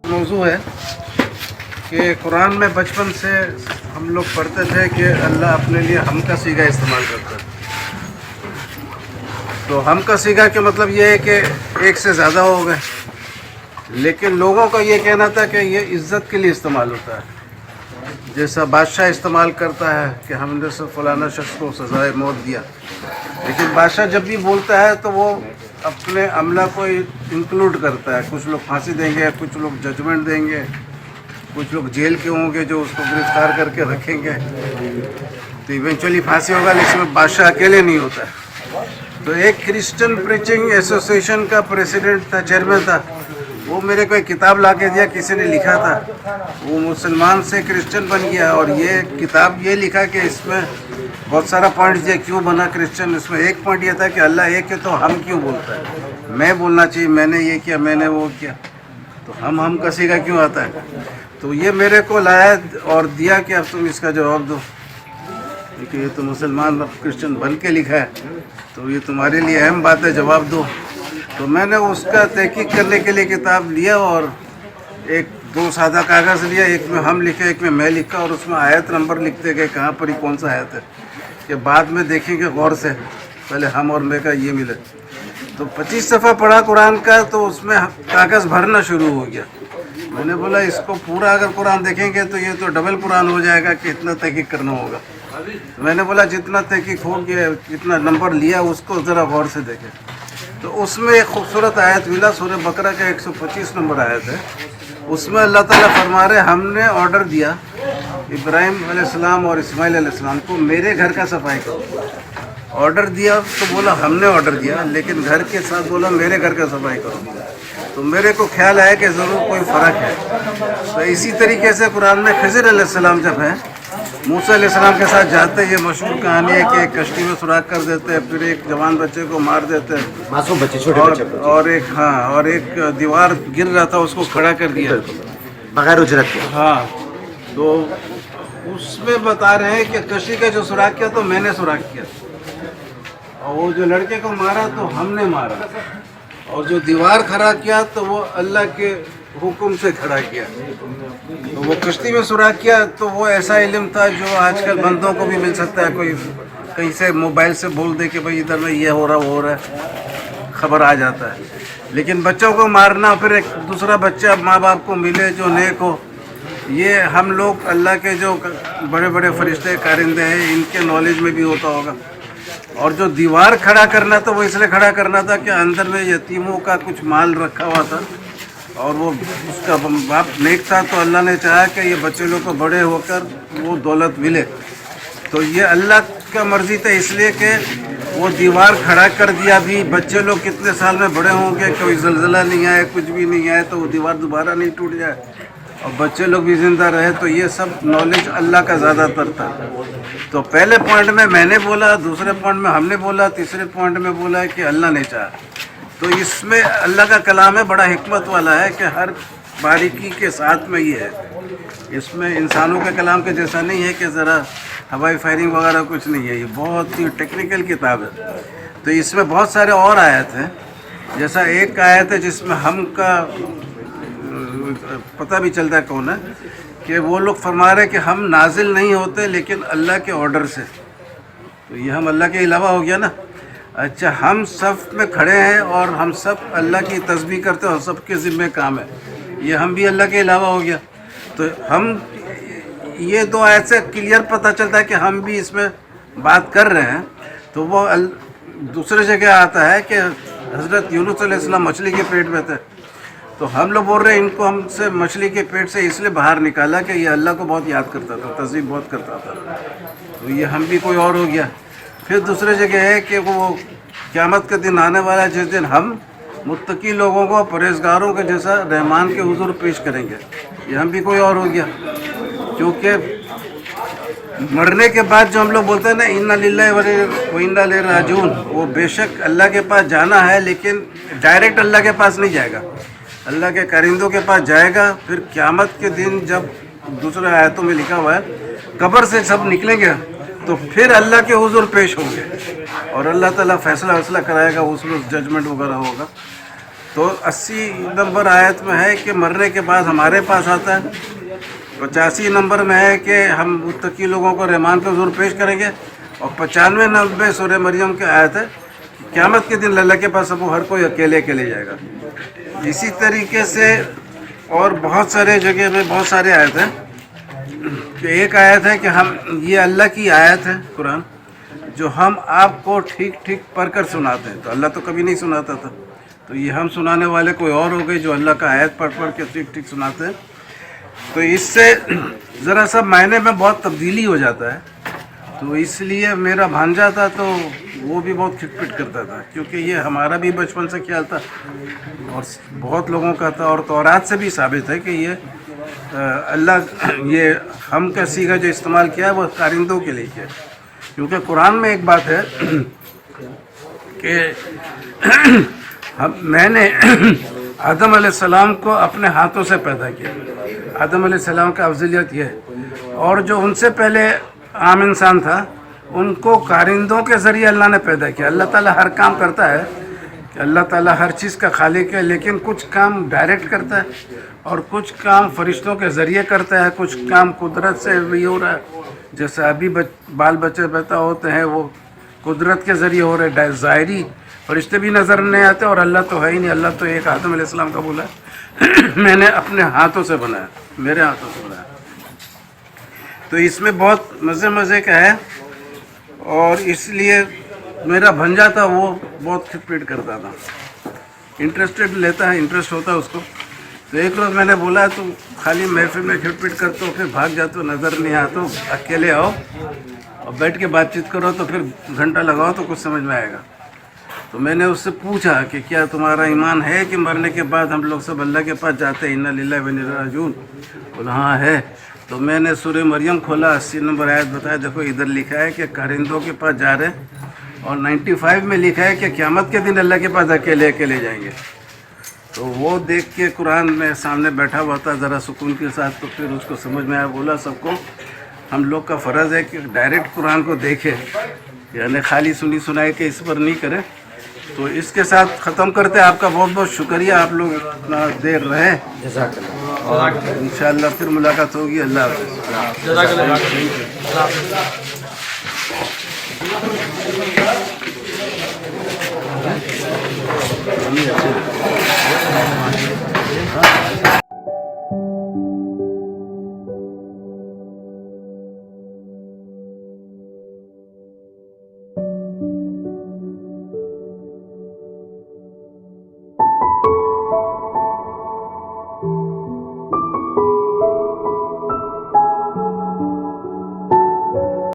موضوع ہے کہ قرآن میں بچپن سے ہم لوگ پڑھتے تھے کہ اللہ اپنے لیے ہم کا صیغہ استعمال کرتا ہے. تو ہم کا صیغہ کے مطلب یہ ہے کہ ایک سے زیادہ ہو گئے، لیکن لوگوں کا یہ کہنا تھا کہ یہ عزت کے لیے استعمال ہوتا ہے. جیسا بادشاہ استعمال کرتا ہے کہ ہم نے فلانا شخص کو سزائے موت دیا، لیکن بادشاہ جب بھی بولتا ہے تو وہ اپنے عملہ کو انکلوڈ کرتا ہے. کچھ لوگ پھانسی دیں گے، کچھ لوگ ججمنٹ دیں گے، کچھ لوگ جیل کے ہوں گے جو اس کو گرفتار کر کے رکھیں گے. تو ایونچولی پھانسی ہوگا، لیکن اس میں بادشاہ اکیلے نہیں ہوتا ہے. تو ایک کرسچن پریچنگ ایسوسیشن کا پریسیڈنٹ تھا، چیئرمین تھا. وہ میرے کو ایک کتاب لا کے دیا، کسی نے لکھا تھا. وہ مسلمان سے کرسچن بن گیا اور یہ کتاب یہ لکھا کہ اس میں بہت سارا پوائنٹ دیا کیوں بنا کرسچن. اس میں ایک پوائنٹ یہ تھا کہ اللہ ایک ہے تو ہم کیوں بولتا ہے، میں بولنا چاہیے میں نے یہ کیا، میں نے وہ کیا، تو ہم کا صیغہ کیوں آتا ہے. تو یہ میرے کو لایا اور دیا کہ اب تم اس کا جواب دو، کیونکہ یہ تو مسلمان اب کرسچن بن کے لکھا ہے تو یہ تمہارے لیے اہم بات ہے، جواب دو. تو میں نے اس کا تحقیق کرنے کے لیے کتاب لیا اور ایک دو سادہ کاغذ لیا، ایک میں ہم لکھے ایک میں میں لکھا، اور اس میں آیت نمبر لکھتے گئے کہاں پر ہی کون سا آیت ہے کہ بعد میں دیکھیں گے غور سے، پہلے ہم اور میں کا یہ ملے. تو 25 صفحہ پڑھا قرآن کا تو اس میں کاغذ بھرنا شروع ہو گیا. میں نے بولا اس کو پورا اگر قرآن دیکھیں گے تو یہ تو ڈبل قرآن ہو جائے گا کہ اتنا تحقیق کرنا ہوگا. میں نے بولا جتنا تحقیق ہو گیا، جتنا نمبر لیا اس کو ذرا غور سے دیکھیں. تو اس میں ایک خوبصورت آیت ملا، سورہ بقرہ کا 125 نمبر آیت ہے. اس میں اللہ تعالیٰ فرما رہے ہم نے آرڈر دیا ابراہیم علیہ السلام اور اسماعیل علیہ السلام کو میرے گھر کا صفائی کرو. آرڈر دیا تو بولا ہم نے آرڈر دیا، لیکن گھر کے ساتھ بولا میرے گھر کا صفائی کرو. تو میرے کو خیال آیا کہ ضرور کوئی فرق ہے. تو اسی طریقے سے قرآن میں خضر علیہ السلام جب ہے موسیٰ علیہ السلام کے ساتھ جاتے، یہ مشہور کہانی ہے کہ ایک کشتی میں سوراخ کر دیتے، پھر ایک جوان بچے کو مار دیتے، معصوم بچے، چھوٹے بچے، اور ایک دیوار گر رہا تھا اس کو کھڑا کر دیا بغیر اجرت کے. ہاں. تو اس میں بتا رہے ہیں کہ کشتی کا جو سوراخ کیا تو میں نے سوراخ کیا، اور وہ جو لڑکے کو مارا تو ہم نے مارا، اور جو دیوار کھڑا کیا تو وہ اللہ کے حکم سے کھڑا کیا. تو وہ کشتی میں سوراخ کیا تو وہ ایسا علم تھا جو آج کل بندوں کو بھی مل سکتا ہے. کوئی کہیں سے موبائل سے بول دے کہ بھائی ادھر میں یہ ہو رہا وہ ہو رہا ہے، خبر آ جاتا ہے. لیکن بچوں کو مارنا، پھر ایک دوسرا بچہ ماں باپ کو ملے جو نیک ہو، یہ ہم لوگ اللہ کے جو بڑے بڑے فرشتے کارندے ہیں ان کے نالج میں بھی ہوتا ہوگا. اور جو دیوار کھڑا کرنا تھا وہ اس لیے کھڑا کرنا تھا کہ اندر میں یتیموں کا کچھ مال رکھا ہوا تھا، اور وہ اس کا باپ نیک تھا تو اللہ نے چاہا کہ یہ بچے لوگ کو بڑے ہو کر وہ دولت ملے. تو یہ اللہ کا مرضی تھا، اس لیے کہ وہ دیوار کھڑا کر دیا. بھی بچے لوگ کتنے سال میں بڑے ہوں گے، کوئی زلزلہ نہیں آئے، کچھ بھی نہیں آئے تو وہ دیوار دوبارہ نہیں ٹوٹ جائے اور بچے لوگ بھی زندہ رہے. تو یہ سب نالج اللہ کا زیادہ تر تھا. تو پہلے پوائنٹ میں نے بولا، دوسرے پوائنٹ میں ہم نے بولا، تیسرے پوائنٹ میں بولا کہ اللہ نے چاہا. تو اس میں اللہ کا کلام ہے بڑا حکمت والا ہے کہ ہر باریکی کے ساتھ میں یہ ہے. اس میں انسانوں کے کلام کے جیسا نہیں ہے کہ ذرا ہوائی فائرنگ وغیرہ کچھ نہیں ہے. یہ بہت ہی ٹیکنیکل کتاب ہے. تو اس میں بہت سارے اور آیت ہیں. جیسا ایک آیت ہے جس میں ہم کا پتہ بھی چلتا ہے کون ہے کہ وہ لوگ فرما رہے کہ ہم نازل نہیں ہوتے لیکن اللہ کے آرڈر سے. تو یہ ہم اللہ کے علاوہ ہو گیا نا. اچھا ہم صف میں کھڑے ہیں اور ہم سب اللہ کی تسبیح کرتے ہیں اور سب کے ذمہ کام ہے. یہ ہم بھی اللہ کے علاوہ ہو گیا. تو ہم یہ دو آیت سے کلیئر پتہ چلتا ہے کہ ہم بھی اس میں بات کر رہے ہیں. تو وہ دوسرے جگہ آتا ہے کہ حضرت یونس علیہ السلام مچھلی کے پیٹ میں تھے. تو ہم لوگ بول رہے ہیں ان کو ہم سے مچھلی کے پیٹ سے اس لیے باہر نکالا کہ یہ اللہ کو بہت یاد کرتا تھا, تسبیح بہت کرتا تھا. تو یہ ہم بھی کوئی اور ہو گیا. پھر دوسرے جگہ ہے کہ وہ قیامت کے دن آنے والا جس دن ہم متقی لوگوں کو پرہیزگاروں کے جیسا رحمان کے حضور پیش کریں گے. یہ ہم بھی کوئی اور ہو گیا. کیونکہ مرنے کے بعد جو ہم لوگ بولتے ہیں نا انا للہ و انا الیہ راجعون, وہ بے شک اللہ کے پاس جانا ہے لیکن ڈائریکٹ اللہ کے پاس نہیں جائے گا, اللہ کے کارندوں کے پاس جائے گا. پھر قیامت کے دن جب دوسرے آیتوں میں لکھا ہوا ہے قبر سے سب نکلیں گے تو پھر اللہ کے حضور پیش ہوں گے اور اللہ تعالیٰ فیصلہ کرائے گا. اس میں ججمنٹ وغیرہ ہوگا. تو 80 نمبر آیت میں ہے کہ مرنے کے بعد ہمارے پاس آتا ہے. 85 نمبر میں ہے کہ ہم متقی لوگوں کو رحمان کے حضور پیش کریں گے. اور 95 نمبر سورہ مریم کی آیت ہے قیامت کے دن اللہ کے پاس اب ہر کوئی اکیلے جائے گا. اسی طریقے سے اور بہت سارے جگہ میں بہت سارے آیت ہیں. کہ ایک آیت ہے کہ ہم یہ اللہ کی آیت ہے قرآن جو ہم آپ کو ٹھیک پڑھ کر سناتے ہیں. تو اللہ تو کبھی نہیں سناتا تھا. تو یہ ہم سنانے والے کوئی اور ہو گئے جو اللہ کا آیت پڑھ کے ٹھیک سناتے ہیں. تو اس سے ذرا سا معنی میں بہت تبدیلی ہو جاتا ہے. تو اس لیے میرا بھانجا تھا تو وہ بھی بہت کھٹ پٹ کرتا تھا کیونکہ یہ ہمارا بھی بچپن سے خیال تھا اور بہت لوگوں کا تھا. اور تورات سے بھی ثابت ہے کہ یہ اللہ یہ ہم کا صیغہ جو استعمال کیا ہے وہ کارندوں کے لیے کیا ہے. کیونکہ قرآن میں ایک بات ہے کہ میں نے آدم علیہ السلام کو اپنے ہاتھوں سے پیدا کیا. آدم علیہ السلام کا افضلیت یہ ہے. اور جو ان سے پہلے عام انسان تھا ان کو کارندوں کے ذریعے اللہ نے پیدا کیا. اللہ تعالیٰ ہر کام کرتا ہے کہ اللہ تعالیٰ ہر چیز کا خالق ہے لیکن کچھ کام ڈائریکٹ کرتا ہے اور کچھ کام فرشتوں کے ذریعے کرتا ہے. کچھ کام قدرت سے بھی ہو رہا ہے جیسے ابھی بال بچے پیدا ہوتے ہیں وہ قدرت کے ذریعے ہو رہے. ظاہری فرشتے بھی نظر نہیں آتے اور اللہ تو ہے ہی نہیں. اللہ تو ایک آدم علیہ السلام کا بولا میں نے اپنے ہاتھوں سے بنایا, میرے ہاتھوں سے بنایا. تو اس میں بہت مزے کا ہے. اور اس لیے میرا بھنجا تھا وہ بہت کھٹ پٹ کرتا تھا. انٹرسٹڈ لیتا ہے, انٹرسٹ ہوتا ہے اس کو. تو ایک روز میں نے بولا تم خالی محفل میں کھٹ پٹ کرتے ہو پھر بھاگ جاتے ہو, نظر نہیں آتے ہو, اکیلے آؤ اور بیٹھ کے بات چیت کرو تو پھر گھنٹہ لگاؤ تو کچھ سمجھ میں آئے گا. تو میں نے اس سے پوچھا کہ کیا تمہارا ایمان ہے کہ مرنے کے بعد ہم لوگ سب اللہ کے پاس جاتے ہیں انا للہ و انا الیہ راجعون؟ بولا ہاں ہے. تو میں نے سورہ مریم کھولا, 80 نمبر آیت بتایا. دیکھو ادھر لکھا ہے کہ کارندوں کے پاس جا رہے اور 95 میں لکھا ہے کہ قیامت کے دن اللہ کے پاس اکیلے جائیں گے. تو وہ دیکھ کے قرآن میں سامنے بیٹھا ہوا تھا ذرا سکون کے ساتھ. تو پھر اس کو سمجھ میں آیا. بولا سب کو ہم لوگ کا فرض ہے کہ ڈائریکٹ قرآن کو دیکھے, یعنی خالی سنائی کے اس پر نہیں کرے. تو اس کے ساتھ ختم کرتے. آپ کا بہت بہت شکریہ, آپ لوگ اتنا دیر رہے. جزاک اللہ. اور انشاءاللہ پھر ملاقات ہوگی. اللہ حافظ.